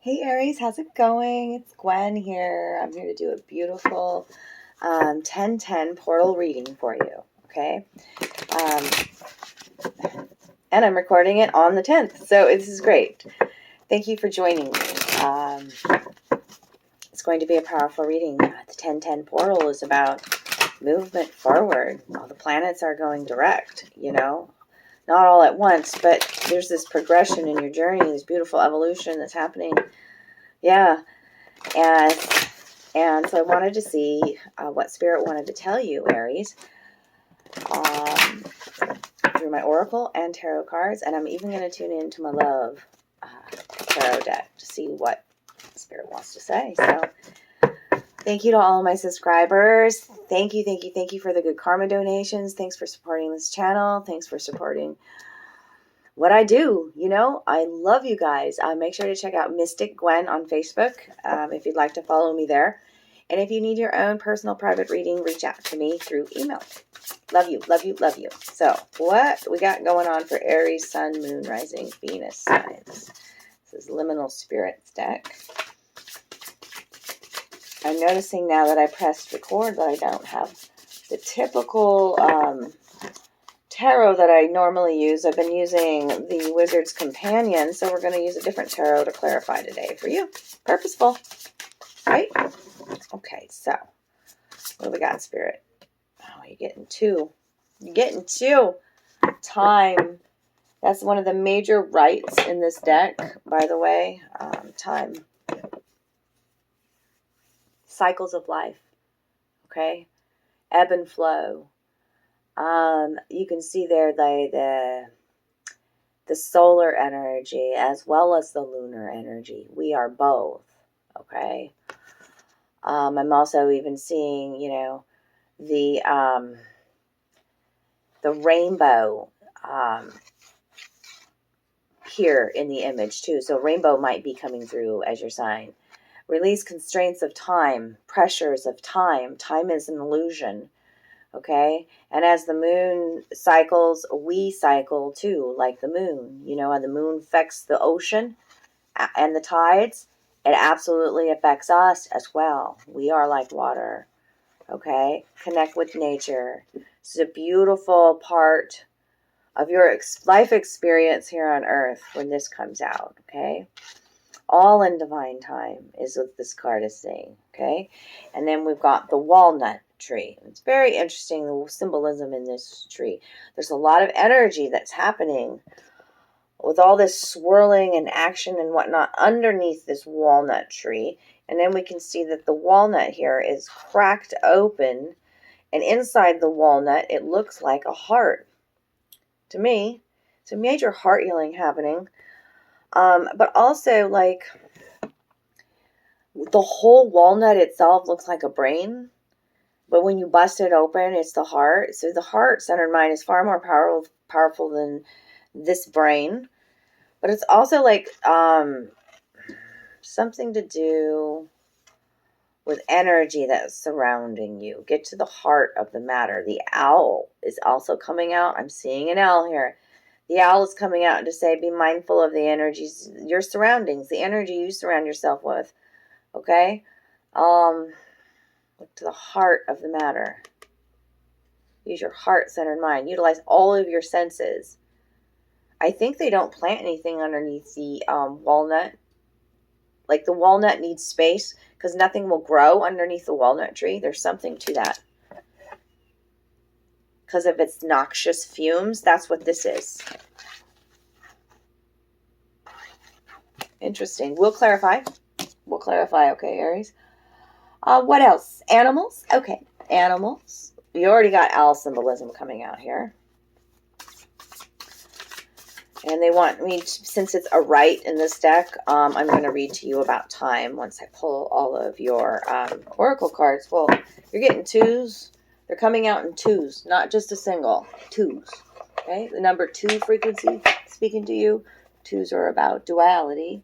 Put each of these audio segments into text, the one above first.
Hey Aries, how's it going? It's Gwen here. I'm here to do a beautiful 10-10 portal reading for you, okay? And I'm recording it on the 10th, so this is great. Thank you for joining me. It's going to be a powerful reading. The 10-10 portal is about movement forward. All the planets are going direct, you know? Not all at once, but there's this progression in your journey, this beautiful evolution that's happening. Yeah. And so I wanted to see what Spirit wanted to tell you, Aries, through my Oracle and Tarot cards. And I'm even going to tune into my Love Tarot deck to see what Spirit wants to say. So thank you to all of my subscribers. Thank you for the good karma donations. Thanks for supporting this channel. Thanks for supporting what I do. You know, I love you guys. Make sure to check out Mystic Gwen on Facebook if you'd like to follow me there. And if you need your own personal private reading, reach out to me through email. Love you, love you, love you. So what we got going on for Aries, Sun, Moon, Rising, Venus signs? This is Liminal Spirits deck. I'm noticing now that I pressed record that I don't have the typical tarot that I normally use. I've been using the Wizard's Companion, so we're going to use a different tarot to clarify today for you. Purposeful, right? Okay, so what do we got, Spirit? Oh, you're getting two. You're getting two. Time. That's one of the major rights in this deck, by the way. Time. Cycles of life. Okay? Ebb and flow. You can see there the solar energy as well as the lunar energy. We are both. Okay? I'm also even seeing, you know, the rainbow here in the image too. So rainbow might be coming through as your sign. Release constraints of time, pressures of time. Time is an illusion. Okay? And as the moon cycles, we cycle too, like the moon. You know, and the moon affects the ocean and the tides. It absolutely affects us as well. We are like water. Okay? Connect with nature. It's a beautiful part of your life experience here on earth when this comes out. Okay? All in divine time is what this card is saying. Okay? And then we've got the walnut tree. It's very interesting, the symbolism in this tree. There's a lot of energy that's happening with all this swirling and action and whatnot underneath this walnut tree. And then we can see that the walnut here is cracked open. And inside the walnut, it looks like a heart. To me, it's a major heart healing happening. But also, like, the whole walnut itself looks like a brain. But when you bust it open, it's the heart. So the heart-centered mind is far more powerful than this brain. But it's also like something to do with energy that's surrounding you. Get to the heart of the matter. The owl is also coming out. I'm seeing an owl here. The owl is coming out to say, be mindful of the energies, your surroundings, the energy you surround yourself with. Okay? Look to the heart of the matter. Use your heart-centered mind. Utilize all of your senses. I think they don't plant anything underneath the walnut. Like the walnut needs space because nothing will grow underneath the walnut tree. There's something to that. Because of its noxious fumes, that's what this is. Interesting. We'll clarify. We'll clarify, okay, Aries? What else? Animals? Okay, animals. You already got owl symbolism coming out here. And they want me, since it's a right in this deck, I'm going to read to you about time once I pull all of your oracle cards. Well, you're getting twos. They're coming out in twos, not just a single. Twos. Okay? The number 2 frequency speaking to you. Twos are about duality.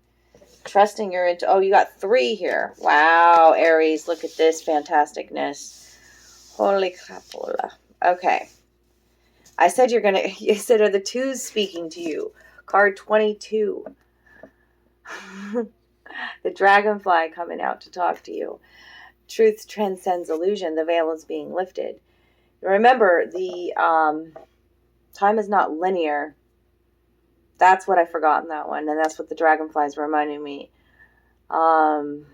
Trusting your into. Oh, you got 3 here. Wow, Aries, look at this fantasticness. Holy crapola. Okay. I said you're going to, you said, are the 2s speaking to you? Card 22. The dragonfly coming out to talk to you. Truth transcends illusion. The veil is being lifted. Remember, the time is not linear. That's what I forgot in that one, and that's what the dragonflies reminding me. And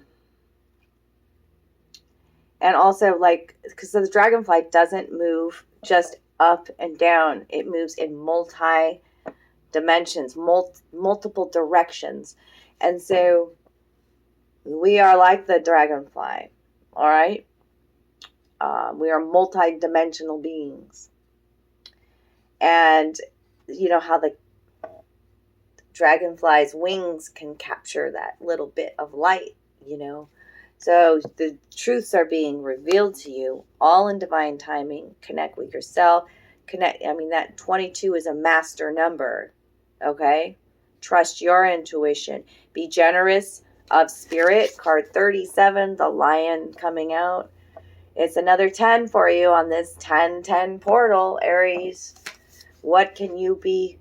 also, like, because the dragonfly doesn't move just up and down. It moves in dimensions, multiple directions. And so we are like the dragonfly, all right? We are multi-dimensional beings. And you know how the dragonfly's wings can capture that little bit of light, you know? So the truths are being revealed to you, all in divine timing. Connect with yourself. That 22 is a master number, okay? Trust your intuition. Be generous of spirit. Card 37, the lion coming out. It's another 10 for you on this 10-10 portal, Aries. What can you be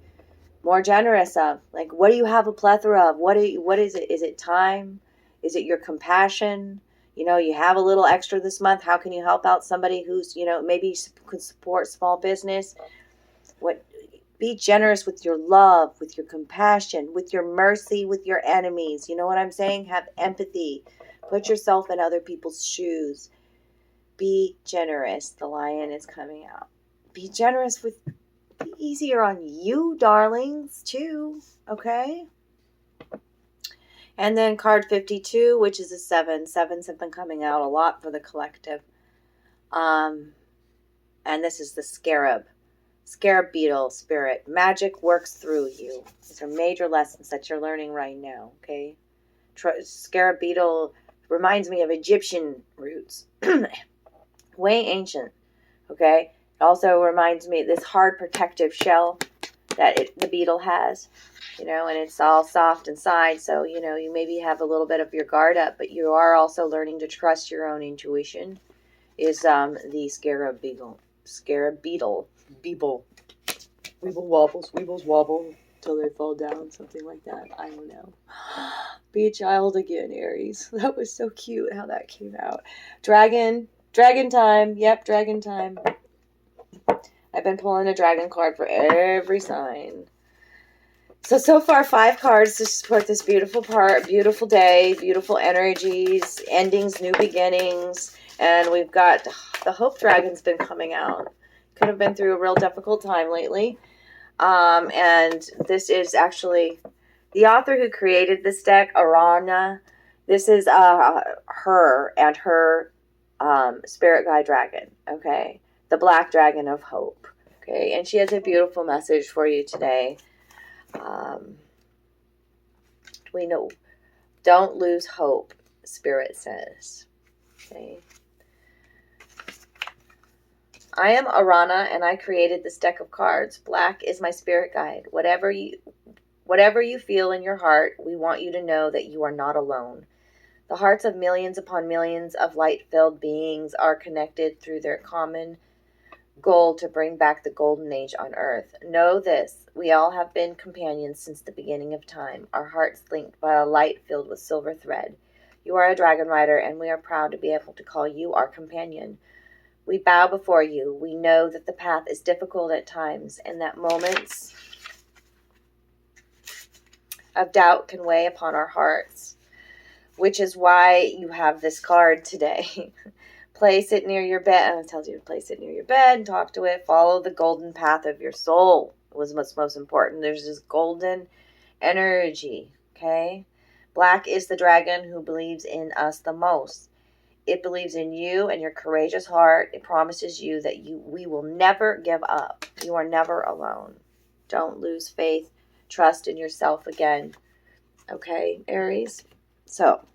more generous of? Like, what do you have a plethora of? What is it? Is it time? Is it your compassion? You know, you have a little extra this month. How can you help out somebody who's, you know, maybe could support small business? Be generous with your love, with your compassion, with your mercy, with your enemies. You know what I'm saying? Have empathy. Put yourself in other people's shoes. Be generous. The lion is coming out. Be generous be easier on you, darlings, too. Okay? And then card 52, which is a 7. 7s have been coming out a lot for the collective. And this is the scarab. Scarab beetle spirit. Magic works through you. These are major lessons that you're learning right now, okay? Scarab beetle reminds me of Egyptian roots. Way ancient, okay? It also reminds me of this hard protective shell that the beetle has, you know, and it's all soft inside. So, you know, you maybe have a little bit of your guard up, but you are also learning to trust your own intuition. Is the scarab beetle. Weebles wobble till they fall down, something like that. I don't know. Be a child again, Aries. That was so cute how that came out. Dragon time. Yep, dragon time. I've been pulling a dragon card for every sign. So far 5 cards to support this beautiful day, beautiful energies, endings, new beginnings. And we've got the Hope Dragon's been coming out. Could have been through a real difficult time lately. And this is actually the author who created this deck, Arana. This is her and her spirit guide dragon, okay? The black dragon of hope, okay? And she has a beautiful message for you today. We know, don't lose hope, Spirit says, okay? I am Arana, and I created this deck of cards. Black is my spirit guide. Whatever you feel in your heart, we want you to know that you are not alone. The hearts of millions upon millions of light-filled beings are connected through their common goal to bring back the golden age on earth. Know this, we all have been companions since the beginning of time, our hearts linked by a light filled with silver thread. You are a dragon rider, and we are proud to be able to call you our companion. We bow before you. We know that the path is difficult at times, and that moments of doubt can weigh upon our hearts, which is why you have this card today. Place it near your bed. And it tells you to place it near your bed and talk to it. Follow the golden path of your soul was what's most important. There's this golden energy, okay? Black is the dragon who believes in us the most. It believes in you and your courageous heart. It promises you that we will never give up. You are never alone. Don't lose faith. Trust in yourself again. Okay, Aries? So,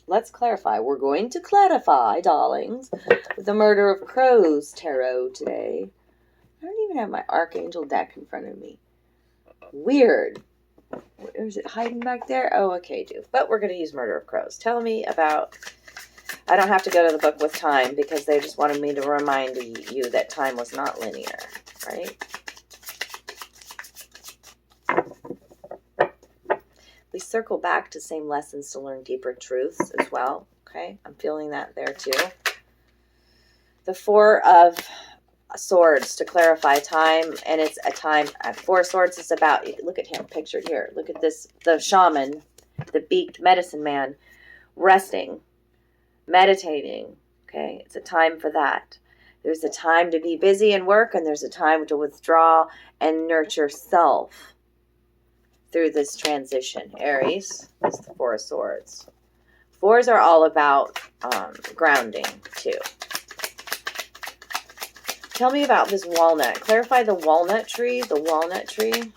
let's clarify. We're going to clarify, darlings, with the Murder of Crows tarot today. I don't even have my Archangel deck in front of me. Weird. Is it hiding back there? Oh, okay, dude. But we're going to use Murder of Crows. Tell me about... I don't have to go to the book with time because they just wanted me to remind you that time was not linear, right? We circle back to same lessons to learn deeper truths as well. Okay, I'm feeling that there too. The Four of Swords to clarify time, and it's a time. Four of Swords is about, look at him pictured here. Look at this, the shaman, the beaked medicine man, resting, meditating. Okay, it's a time for that. There's a time to be busy and work, and there's a time to withdraw and nurture self through this transition. Aries is the Four of Swords. Fours are all about grounding too. Tell me about this walnut. Clarify the walnut tree. The walnut tree.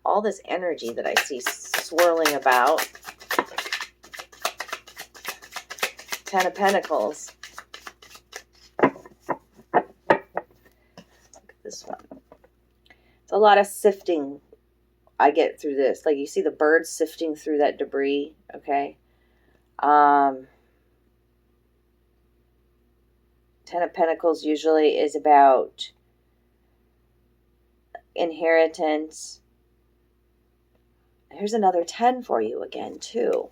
All this energy that I see swirling about. Ten of Pentacles. Look at this one. It's a lot of sifting I get through this. Like you see the birds sifting through that debris. Okay. Ten of Pentacles usually is about inheritance. Here's another 10 for you again, too.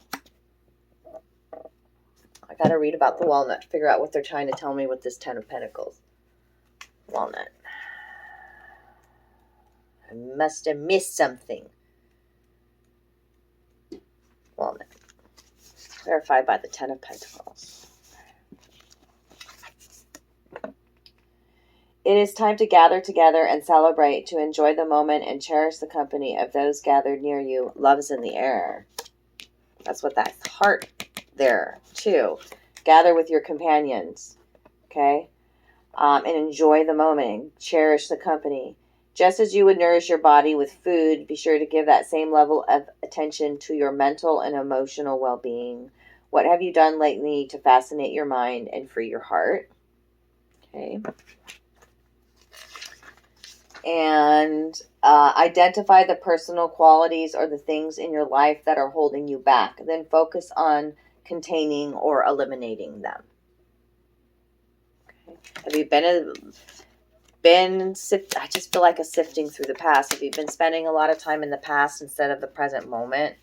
I got to read about the walnut to figure out what they're trying to tell me with this 10 of Pentacles. Walnut. I must have missed something. Walnut. Clarified by the 10 of Pentacles. It is time to gather together and celebrate, to enjoy the moment and cherish the company of those gathered near you. Love is in the air. That's what that heart there, too. Gather with your companions, okay? And enjoy the moment. Cherish the company. Just as you would nourish your body with food, be sure to give that same level of attention to your mental and emotional well-being. What have you done lately to fascinate your mind and free your heart? Okay. And identify the personal qualities or the things in your life that are holding you back. Then focus on containing or eliminating them. Okay. Have you I just feel like a sifting through the past. Have you been spending a lot of time in the past instead of the present moment?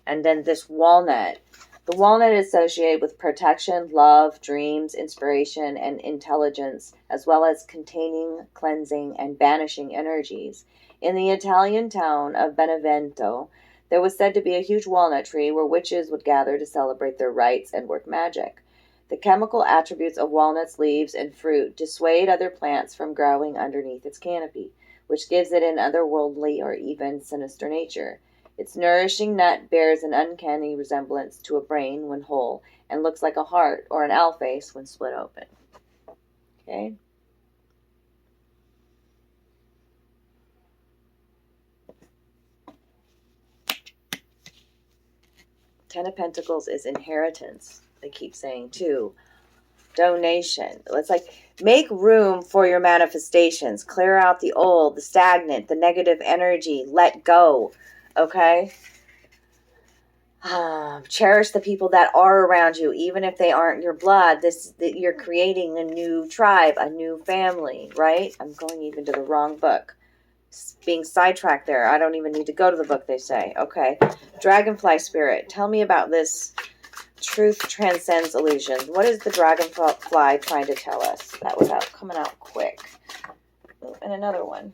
And then this walnut. The walnut is associated with protection, love, dreams, inspiration, and intelligence, as well as containing, cleansing, and banishing energies. In the Italian town of Benevento, there was said to be a huge walnut tree where witches would gather to celebrate their rites and work magic. The chemical attributes of walnuts' leaves and fruit dissuade other plants from growing underneath its canopy, which gives it an otherworldly or even sinister nature. Its nourishing nut bears an uncanny resemblance to a brain when whole and looks like a heart or an owl face when split open. Okay? Ten of Pentacles is inheritance. They keep saying too. Donation. It's like make room for your manifestations. Clear out the old, the stagnant, the negative energy. Let go. Okay? Cherish the people that are around you, even if they aren't your blood. You're creating a new tribe, a new family, right? I'm going even to the wrong book. Being sidetracked there. I don't even need to go to the book, they say. Okay. Dragonfly spirit. Tell me about this. Truth transcends illusion. What is the dragonfly trying to tell us? That was coming out quick. Ooh, and another one.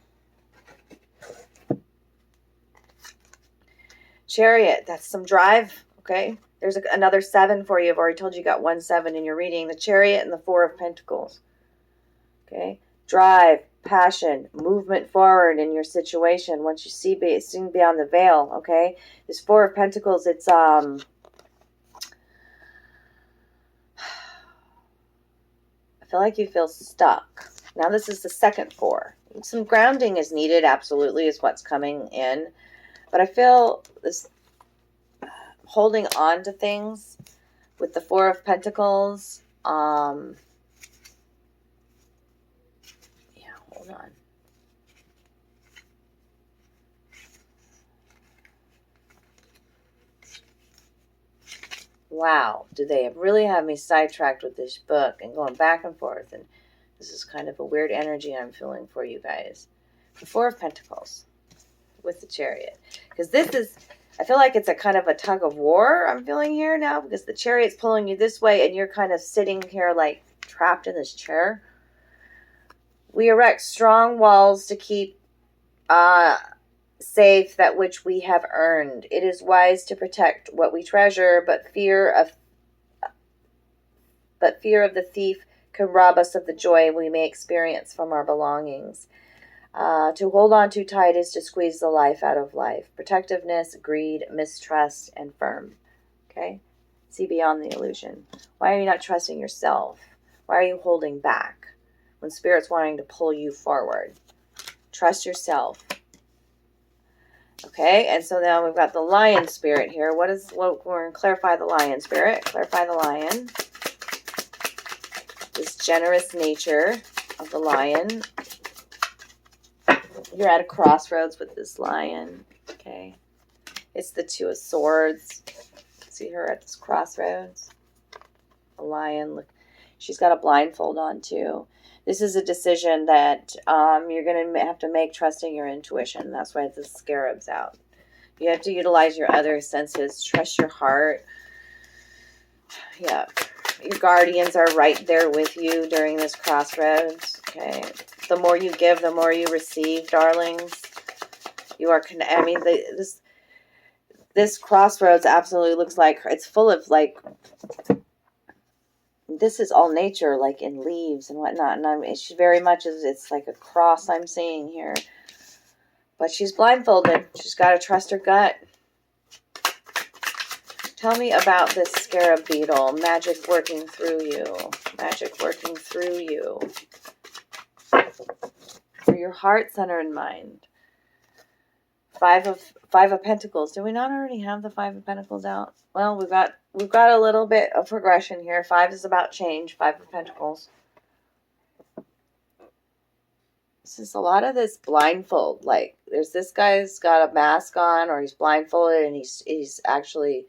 Chariot, that's some drive, okay? There's another 7 for you. I've already told you got 1 7 in your reading. The Chariot and the 4 of Pentacles, okay? Drive, passion, movement forward in your situation. Once you see beyond the veil, okay? This 4 of Pentacles, it's, I feel like you feel stuck. Now this is the second 4. Some grounding is needed, absolutely, is what's coming in. But I feel this holding on to things with the 4 of Pentacles. Yeah, hold on. Wow, do they really have me sidetracked with this book and going back and forth? And this is kind of a weird energy I'm feeling for you guys. The 4 of Pentacles. with the Chariot. Because this is, I feel like it's a kind of a tug of war I'm feeling here now, because the Chariot's pulling you this way and you're kind of sitting here like trapped in this chair. We erect strong walls to keep safe that which we have earned. It is wise to protect what we treasure, but fear of the thief can rob us of the joy we may experience from our belongings. To hold on too tight is to squeeze the life out of life. Protectiveness, greed, mistrust, and firm. Okay? See beyond the illusion. Why are you not trusting yourself? Why are you holding back when Spirit's wanting to pull you forward? Trust yourself. Okay, and so now we've got the Lion Spirit here. What we're going to clarify the Lion Spirit. Clarify the Lion. This generous nature of the Lion. You're at a crossroads with this Lion. Okay. It's the Two of Swords. See her at this crossroads. A lion. Look, she's got a blindfold on too. This is a decision that you're going to have to make trusting your intuition. That's why the scarab's out. You have to utilize your other senses. Trust your heart. Yeah. Your guardians are right there with you during this crossroads. Okay. The more you give, the more you receive, darlings. You are I mean, this crossroads absolutely looks like it's full of like, this is all nature, like in leaves and whatnot. And she very much is, it's like a cross I'm seeing here. But she's blindfolded. She's got to trust her gut. Tell me about this scarab beetle. Magic working through you. Magic working through you. For your heart, center, and mind. Five of Pentacles. Do we not already have the Five of Pentacles out? Well, we've got a little bit of progression here. 5 is about change. 5 of Pentacles. This is a lot of this blindfold. Like, there's this guy's got a mask on, or he's blindfolded, and he's actually,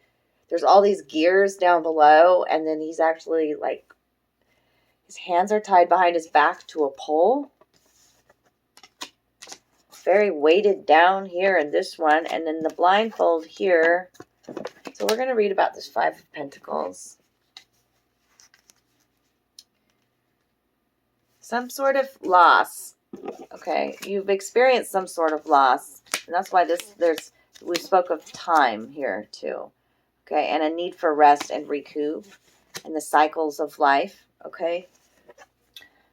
there's all these gears down below, and then he's actually like, his hands are tied behind his back to a pole. Very weighted down here in this one, and then the blindfold here. So we're going to read about this 5 of Pentacles. Some sort of loss. Okay, you've experienced some sort of loss, and that's why we spoke of time here too. Okay, and a need for rest and recoup, and the cycles of life. Okay,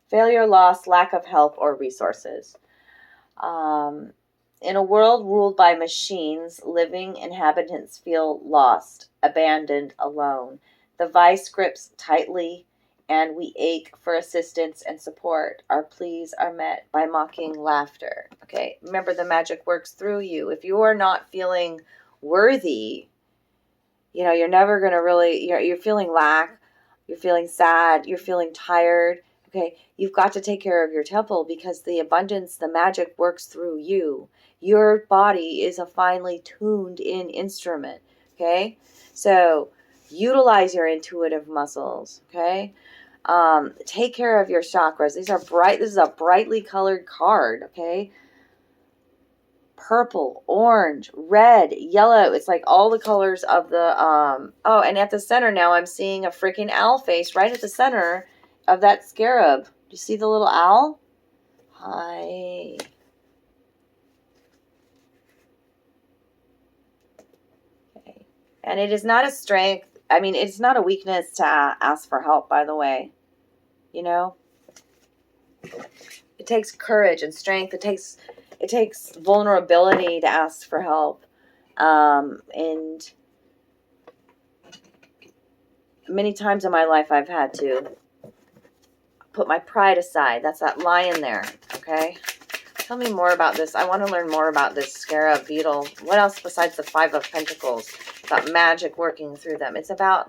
failure, loss, lack of help or resources. In a world ruled by machines, living inhabitants feel lost, abandoned, alone. The vice grips tightly, and we ache for assistance and support. Our pleas are met by mocking laughter. Okay, remember, the magic works through you. If you are not feeling worthy, you're never going to really, you're feeling lack, you're feeling sad, you're feeling tired. Okay, you've got to take care of your temple, because the abundance, the magic works through you. Your body is a finely tuned in instrument. Okay, so utilize your intuitive muscles. Okay, take care of your chakras. These are bright. This is a brightly colored card. Okay, purple, orange, red, yellow. It's like all the colors of the oh, and at the center now I'm seeing a freaking owl face right at the center of that scarab. Do you see the little owl? Hi. Okay. And it is not a strength. I mean, it's not a weakness to ask for help, by the way. It takes courage and strength. It takes vulnerability to ask for help. And many times in my life I've had to put my pride aside. That's that lion there. Okay. Tell me more about this. I want to learn more about this scarab beetle. What else besides the 5 of Pentacles? About magic working through them. It's about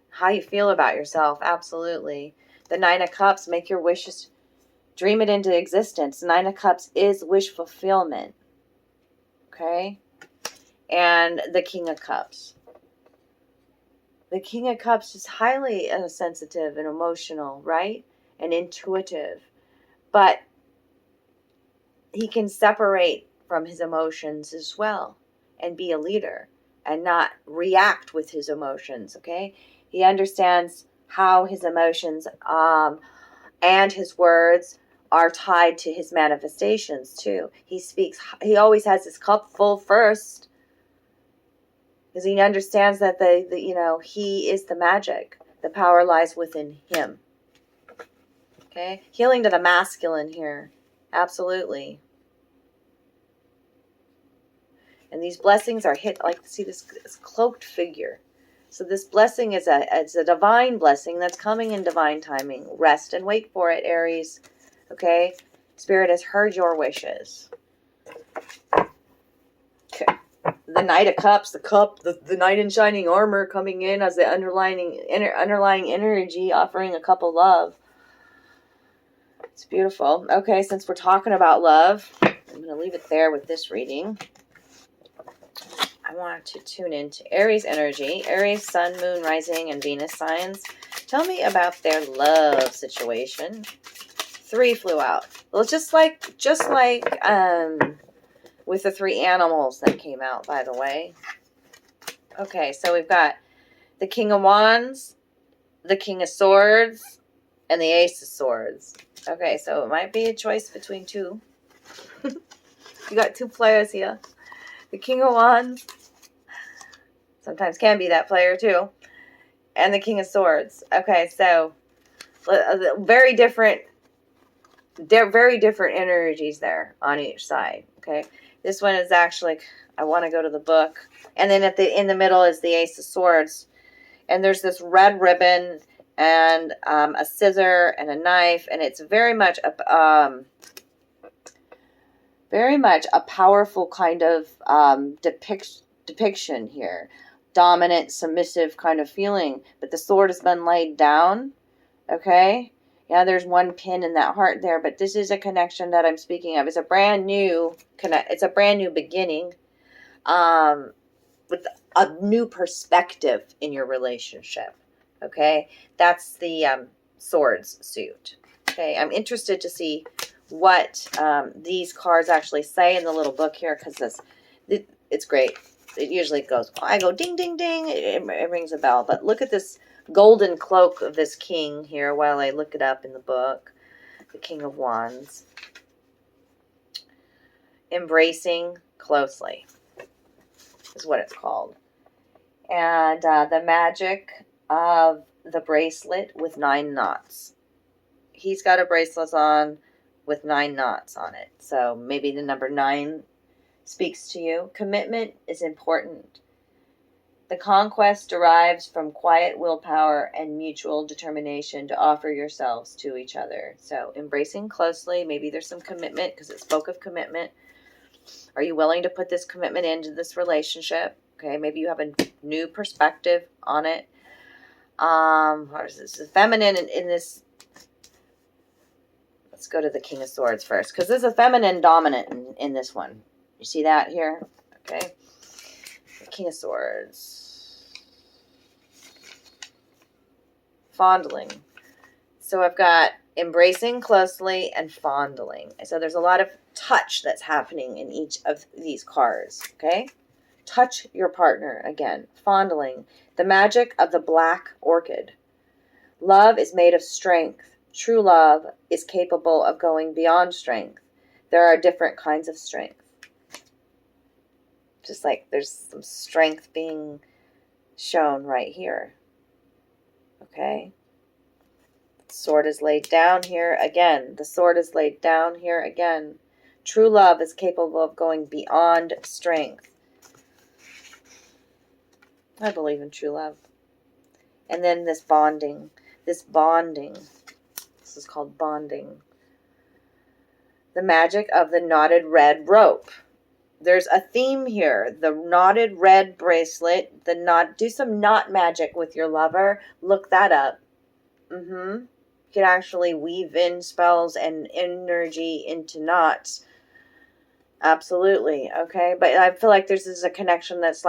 how you feel about yourself. Absolutely. The 9 of Cups. Make your wishes. Dream it into existence. 9 of Cups is wish fulfillment. Okay. And the King of Cups. The King of Cups is highly sensitive and emotional, right? And intuitive. But he can separate from his emotions as well and be a leader and not react with his emotions, okay? He understands how his emotions and his words are tied to his manifestations too. He always has his cup full first because he understands that he is the magic. The power lies within him. Okay? Healing to the masculine here. Absolutely. And these blessings are hit, like, see this cloaked figure. So this blessing is it's a divine blessing that's coming in divine timing. Rest and wait for it, Aries. Okay? Spirit has heard your wishes. Okay. The Knight of Cups, the Knight in shining armor coming in as the underlying energy, offering a cup of love. It's beautiful. Okay, since we're talking about love, I'm going to leave it there with this reading. I want to tune into Aries energy. Aries, Sun, Moon, Rising, and Venus signs. Tell me about their love situation. 3 flew out. Well, just like with the 3 animals that came out, by the way. Okay, so we've got the King of Wands, the King of Swords, and the Ace of Swords. Okay, so it might be a choice between 2. You got 2 players here. The King of Wands sometimes can be that player too. And the King of Swords. Okay, so very different energies there on each side. Okay, this one is actually, I want to go to the book. And then in the middle is the Ace of Swords. And there's this red ribbon and a scissor and a knife, and it's very much a powerful kind of depiction here. Dominant, submissive kind of feeling. But the sword has been laid down. Okay? Yeah, there's 1 pin in that heart there, but this is a connection that I'm speaking of. It's a brand new beginning. With a new perspective in your relationship. Okay? That's the swords suit. Okay? I'm interested to see what these cards actually say in the little book here, because it's great. It usually goes, I go ding, ding, ding. It rings a bell. But look at this golden cloak of this king here while I look it up in the book. The King of Wands. Embracing closely is what it's called. And the magic of the bracelet with 9 knots. He's got a bracelet on with 9 knots on it. So maybe the number 9 speaks to you. Commitment is important. The conquest derives from quiet willpower and mutual determination to offer yourselves to each other. So embracing closely. Maybe there's some commitment because it spoke of commitment. Are you willing to put this commitment into this relationship? Okay, maybe you have a new perspective on it. What is this? The feminine in this. Let's go to the King of Swords first, because there's a feminine dominant in this one. You see that here? Okay. The King of Swords. Fondling. So I've got embracing closely and fondling. So there's a lot of touch that's happening in each of these cards. Okay? Touch your partner again. Fondling. The magic of the black orchid. Love is made of strength. True love is capable of going beyond strength. There are different kinds of strength. Just like there's some strength being shown right here. Okay? The sword is laid down here again. The sword is laid down here again. True love is capable of going beyond strength. I believe in true love. And then this bonding. This is called bonding. The magic of the knotted red rope. There's a theme here. The knotted red bracelet. Do some knot magic with your lover. Look that up. You can actually weave in spells and energy into knots. Absolutely. Okay. But I feel like this is a connection that's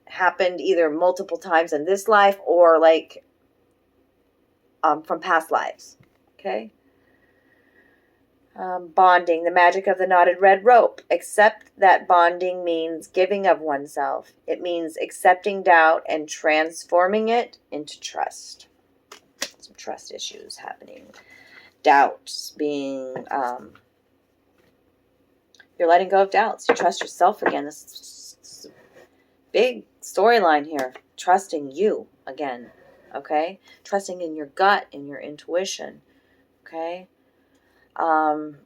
happened either multiple times in this life or like from past lives. Okay. Bonding, the magic of the knotted red rope. Accept that bonding means giving of oneself. It means accepting doubt and transforming it into trust. Some trust issues happening. Doubts being, you're letting go of doubts. You trust yourself again. This is a big storyline here. Trusting you again. Okay? Trusting in your gut, in your intuition. Okay? And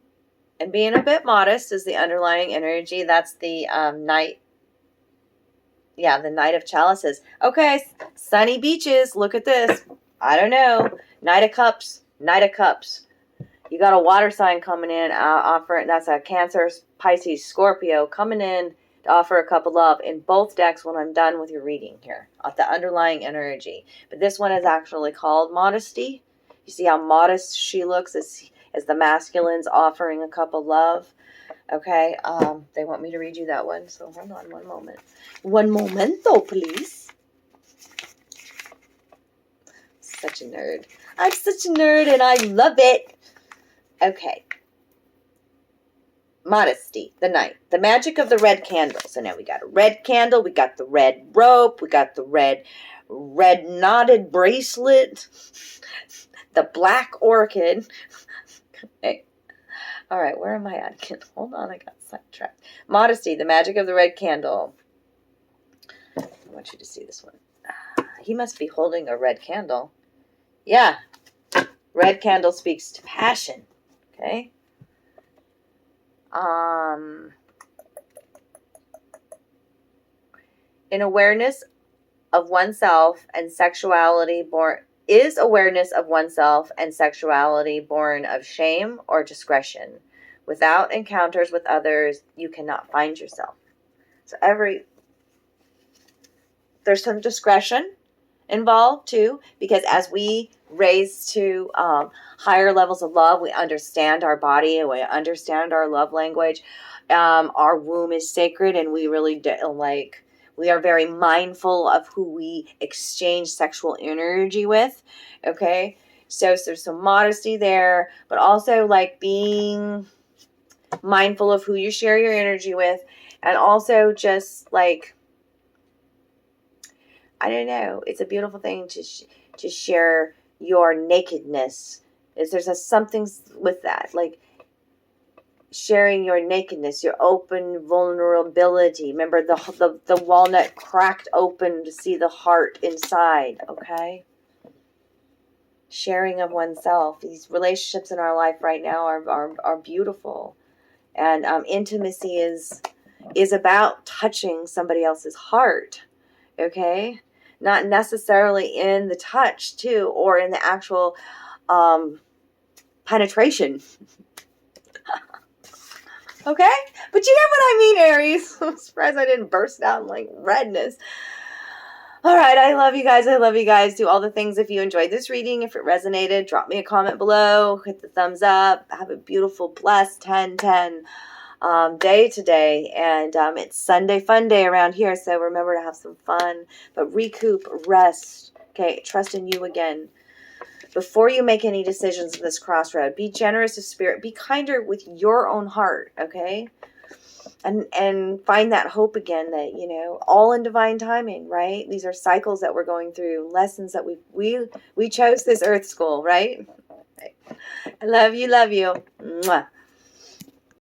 being a bit modest is the underlying energy. That's the Knight. Yeah, the Knight of Chalices. Okay, sunny beaches. Look at this. I don't know. Knight of Cups. Knight of Cups. You got a water sign coming in. Offering. That's a Cancer, Pisces, Scorpio coming in to offer a cup of love in both decks when I'm done with your reading here. The underlying energy. But this one is actually called Modesty. You see how modest she looks as the masculine's offering a cup of love. Okay, they want me to read you that one, so hold on one moment. One momento, please. Such a nerd. I'm such a nerd and I love it. Okay. Modesty, the Knight. The magic of the red candle. So now we got a red candle, we got the red rope, we got the red knotted bracelet, the black orchid. Okay. All right, where am I at again? Hold on, I got sidetracked. Modesty, the magic of the red candle. I want you to see this one. He must be holding a red candle. Yeah. Red candle speaks to passion. Okay. In awareness of oneself and sexuality born is awareness of oneself and sexuality born of shame or discretion. Without encounters with others, you cannot find yourself. So there's some discretion involved too, because as we raise to higher levels of love, we understand our body and we understand our love language. Our womb is sacred, and we really we are very mindful of who we exchange sexual energy with. Okay, so there's some modesty there, but also like being mindful of who you share your energy with, and also just like, I don't know, it's a beautiful thing to share your nakedness. There's something with that, like sharing your nakedness, your open vulnerability. Remember the walnut cracked open to see the heart inside. Okay, sharing of oneself. These relationships in our life right now are beautiful, and intimacy is about touching somebody else's heart. Okay, not necessarily in the touch too, or in the actual penetration. Okay? But you get what I mean, Aries. I'm surprised I didn't burst out in like redness. All right, I love you guys. I love you guys. Do all the things if you enjoyed this reading. If it resonated, drop me a comment below. Hit the thumbs up. Have a beautiful, blessed 10/10 day today. And it's Sunday fun day around here, so remember to have some fun. But recoup, rest. Okay, trust in you again. Before you make any decisions in this crossroad, be generous of spirit. Be kinder with your own heart, okay? And find that hope again that, all in divine timing, right? These are cycles that we're going through, lessons that we chose this earth school, right? I love you, love you. Mwah.